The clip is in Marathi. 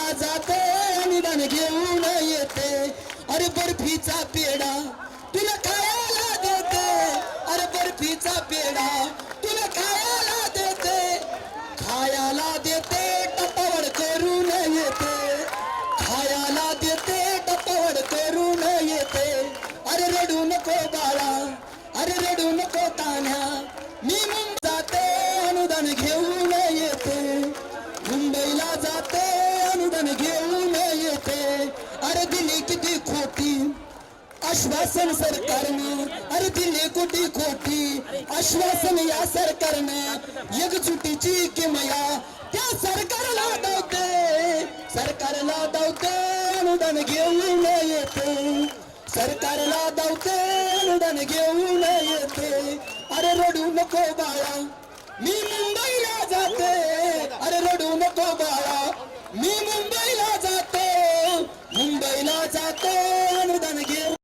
मुंबईला जाते अनुदान घेऊन येते अरे बर्फीचा पेढा तुला खायला देते अरे बर्फीचा पेढा तुला खायला देते खायला देते टपावड करून येते खायला देते टपावड करून येते अरे रडू नको बाळा अरे रडू नको तान्या मी मुंबई जाते अनुदान घेऊन येते मुंबईला जाते अनुदान घेऊन येते अरे दिली किती खोटी आश्वासन सरकारने अरे दिली कोटी खोटी आश्वासन या सरकारने एकजुटीची किमया त्या सरकारला धावते अनुदान घेऊन येते सरकारला धावते अनुदान घेऊन येते अरे रडू नको बाळा मी मुंबईला जाते अरे रडू नको बाळा मी मुंबईला जाते